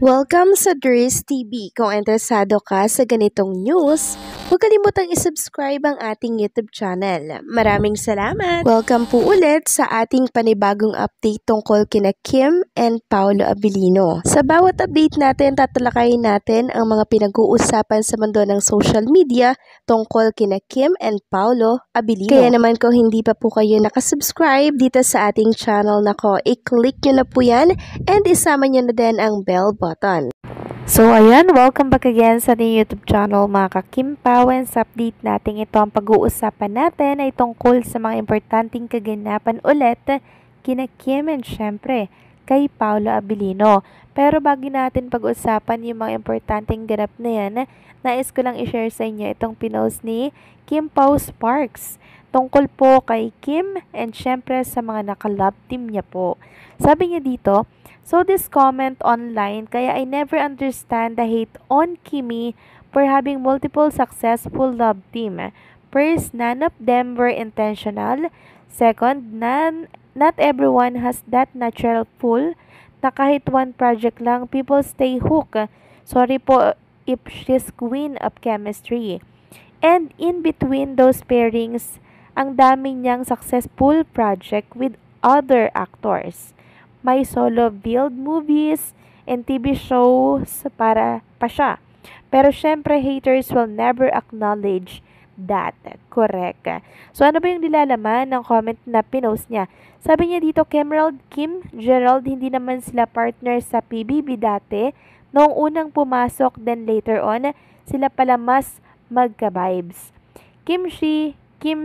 Welcome sa Dries TV. Kung interesado ka sa ganitong news, huwag kalimutang isubscribe ang ating YouTube channel. Maraming salamat! Welcome po ulit sa ating panibagong update tungkol kina Kim and Paolo Abilino. Sa bawat update natin, tatalakayin natin ang mga pinag-uusapan sa mundo ng social media tungkol kina Kim and Paolo Abilino. Kaya naman kung hindi pa po kayo nakasubscribe dito sa ating channel nako, i-click nyo na po yan and isama nyo na din ang bell button. So ayan, welcome back again sa ating YouTube channel mga ka-Kimpao. Sa update natin ito, ang pag-uusapan natin ay tungkol sa mga importanteng kaganapan ulit kina Kim and syempre kay Paolo Abilino. Pero bago natin pag-usapan yung mga importanteng ganap na yan, nais ko lang i-share sa inyo itong pinost ni Kim Pao Sparks tungkol po kay Kim and syempre sa mga naka-love team niya po. Sabi niya dito, "So this comment online, kaya I never understand the hate on Kimi for having multiple successful love team. First, none of them were intentional. Second, not everyone has that natural pull na kahit one project lang, people stay hooked. Sorry po if she's queen of chemistry. And in between those pairings, ang dami niyang successful project with other actors. May solo build movies and TV shows para pa siya. Pero syempre, haters will never acknowledge that." Correct. So, ano ba yung nilalaman ng comment na pinost niya? Sabi niya dito, Kim Gerald, hindi naman sila partner sa PBB dati. Noong unang pumasok, then later on, sila pala mas magka-vibes. Kim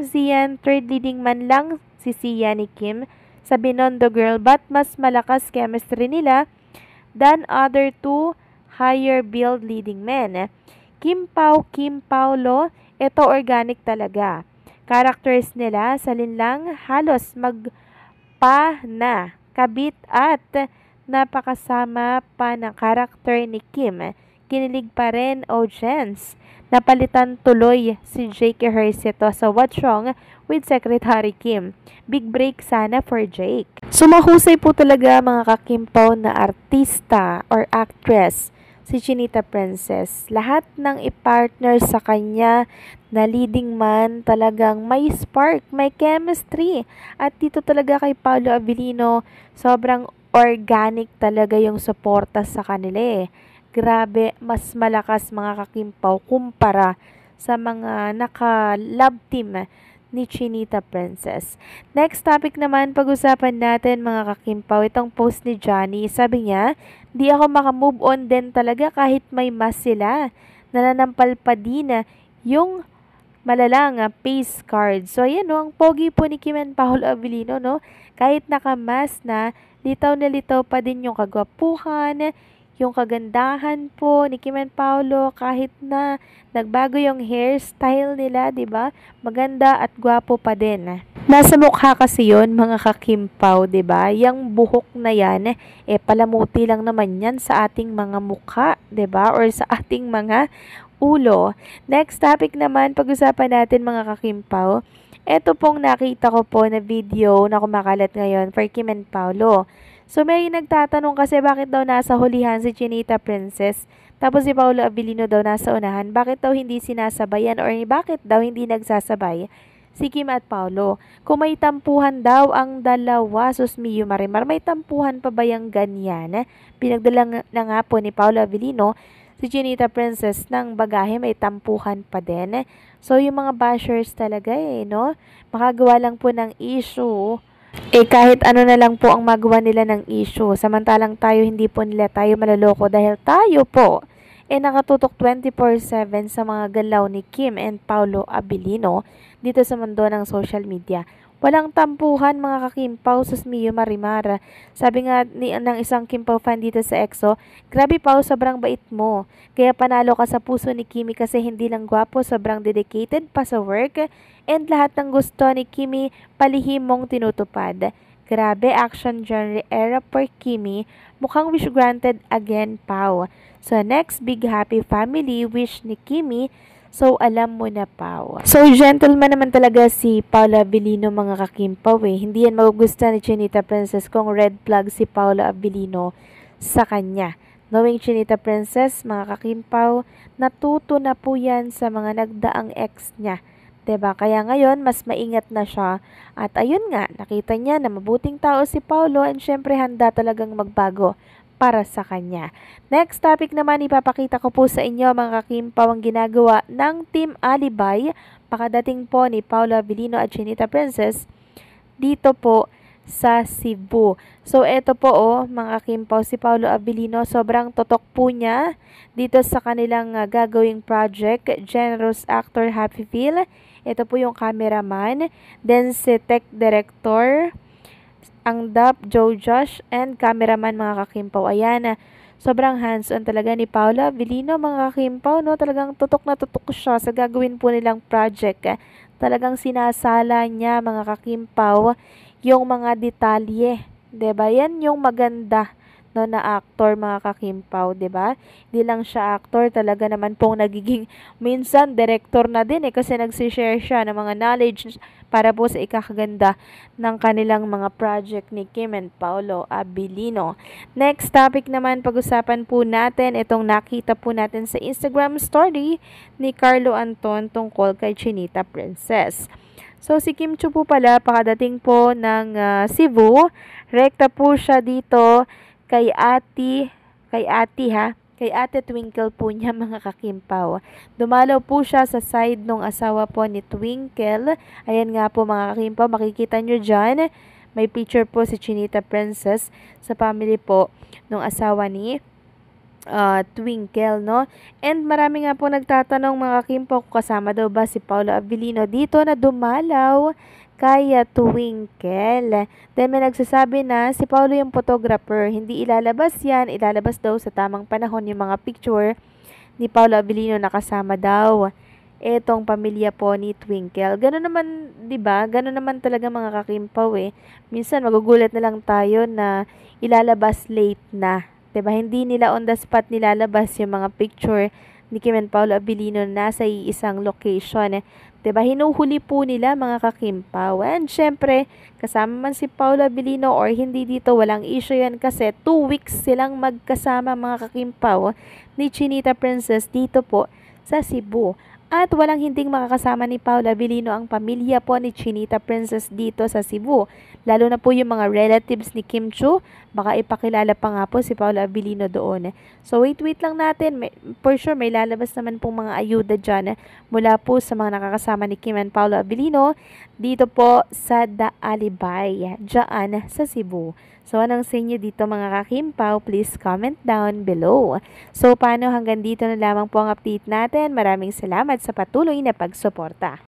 Zian, third leading man lang si Sia ni Kim. Sabi nun, the girl, but mas malakas chemistry nila than other two higher build leading men. Kim Paolo, ito organic talaga. Characters nila, salin lang, halos magpa na, kabit at napakasama pa ng karakter ni Kim. Kinilig pa rin audience. Napalitan tuloy si Jake Hercito sa What's Wrong with Secretary Kim. Big break sana for Jake. So mahusay po talaga mga ka-Kimpao na artista or actress si Chinita Princess. Lahat ng i-partner sa kanya na leading man talagang may spark, may chemistry. At dito talaga kay Paolo Abilino, sobrang organic talaga yung suporta sa kanila eh. Grabe, mas malakas mga ka-Kimpao kumpara sa mga naka-love team ni Chinita Princess. Next topic naman, pag-usapan natin mga ka-Kimpao, itong post ni Johnny. Sabi niya, "Di ako makamove on din talaga kahit may mas sila. Nananampal pa din yung malalang face card." So ayan no, ang pogi po ni Kim and Paolo Abilino no. Kahit nakamas na litaw pa din yung kagwapuhan, yung kagandahan po ni Kim and Paolo, kahit na nagbago yung hairstyle nila, 'di ba? Maganda at gwapo pa din. Nasa mukha kasi 'yon, mga ka-Kimpao, 'di ba? Yang buhok na 'yan, palamuti lang naman 'yan sa ating mga mukha, 'di ba? Or sa ating mga ulo. Next topic naman, pag-usapan natin mga ka-Kimpao. Ito pong nakita ko po na video na kumakalat ngayon for Kim and Paolo. So may nagtatanong kasi bakit daw nasa hulihan si Chinita Princess tapos si Paolo Abilino daw nasa unahan. Bakit daw hindi sinasabayan or bakit daw hindi nagsasabay si Kim at Paolo? Kung may tampuhan daw ang dalawa, sus Mio Marimar, may tampuhan pa ba yung ganyan? Pinagdala na nga po ni Paolo Abilino si Chinita Princess ng bagahe, may tampuhan pa din. So yung mga bashers talaga no? Makagawa lang po ng issue. Kahit ano na lang po ang magawa nila ng issue. Samantalang tayo, hindi po nila tayo maloloko dahil tayo po nakatutok 24/7 sa mga galaw ni Kim and Paolo Abilino dito sa mundo ng social media. Walang tampuhan mga ka-Kimpao, sus Mio Marimar. Sabi nga ng isang Kimpao fan dito sa EXO, "Grabe Pao, sobrang bait mo. Kaya panalo ka sa puso ni Kimi kasi hindi lang gwapo, sobrang dedicated pa sa work. And lahat ng gusto ni Kimi, palihim mong tinutupad. Grabe, action genre era for Kimi. Mukhang wish granted again, Pao. So next, big happy family wish ni Kimi. So, alam mo na, Pao." So, gentleman naman talaga si Paolo Abilino mga ka-Kimpao Hindi yan magugustuhan ni Chinita Princess kung red flag si Paolo Abilino sa kanya. Knowing Chinita Princess, mga kakimpaw, natuto na po yan sa mga nagdaang ex niya. 'Di ba? Kaya ngayon, mas maingat na siya. At ayun nga, nakita niya na mabuting tao si Paulo and syempre handa talagang magbago para sa kanya. Next topic naman, ipapakita ko po sa inyo mga kakimpaw ang ginagawa ng Team Alibay pakadating po ni Paulo Abilino at Chinita Princess dito po sa Cebu. So, eto po mga kimpaw, si Paulo Abilino, sobrang totok po niya dito sa kanilang gagawing project. Generous actor Happy Feel. Ito po yung cameraman. Then, si tech director, ang DAP, Joe Josh, and cameraman mga kakimpaw. Ayan, sobrang hands-on talaga ni Paula Abilino mga kakimpaw, no? Talagang tutok na tutok siya sa gagawin po nilang project. Talagang sinasala niya mga kakimpaw yung mga detalye, 'di ba? Yan yung maganda no na actor mga kakimpaw, 'di ba? Hindi lang siya actor, talaga naman pong nagiging minsan director na din kasi nagsi-share siya ng mga knowledge para po sa ikakaganda ng kanilang mga project ni Kim and Paulo Abilino. Next topic naman, pag-usapan po natin itong nakita po natin sa Instagram story ni Carlo Anton tungkol kay Chinita Princess. So, si Kim Chiu po pala, pakadating po ng Cebu, rekta po siya dito kay Ate Twinkle po niya mga kakimpaw. Dumalaw po siya sa side ng asawa po ni Twinkle. Ayan nga po mga kakimpaw, makikita nyo dyan. May picture po si Chinita Princess sa family po ng asawa ni Twinkle, no? And marami nga po nagtatanong mga kimpaw kung kasama daw ba si Paulo Abilino dito na dumalaw kay Twinkle. Then may nagsasabi na si Paulo yung photographer, hindi ilalabas yan, ilalabas daw sa tamang panahon yung mga picture ni Paulo Abilino na kasama daw etong pamilya po ni Twinkle. Gano'n naman, 'di ba? Gano'n naman talaga mga kakimpaw eh. Minsan magugulat na lang tayo na ilalabas late na. 'Di ba? Hindi nila on the spot nilalabas yung mga picture ni Kim and Paulo Abilino na nasa isang location. 'Di ba? Hinuhuli po nila mga kakimpaw. And syempre, kasama man si Paulo Abilino or hindi dito, walang issue yan kasi 2 weeks silang magkasama mga kakimpaw ni Chinita Princess dito po sa Cebu. At walang hinding makakasama ni Paulo Abilino ang pamilya po ni Chinita Princess dito sa Cebu. Lalo na po yung mga relatives ni Kim Chiu, baka ipakilala pa nga po si Paulo Abilino doon. So wait lang natin, for sure may lalabas naman pong mga ayuda dyan mula po sa mga nakakasama ni Kim and Paulo Abilino dito po sa The Alibay, dyan sa Cebu. So, anong sa inyo dito mga kakimpaw? Please comment down below. So, paano hanggang dito na lamang po ang update natin. Maraming salamat sa patuloy na pagsuporta.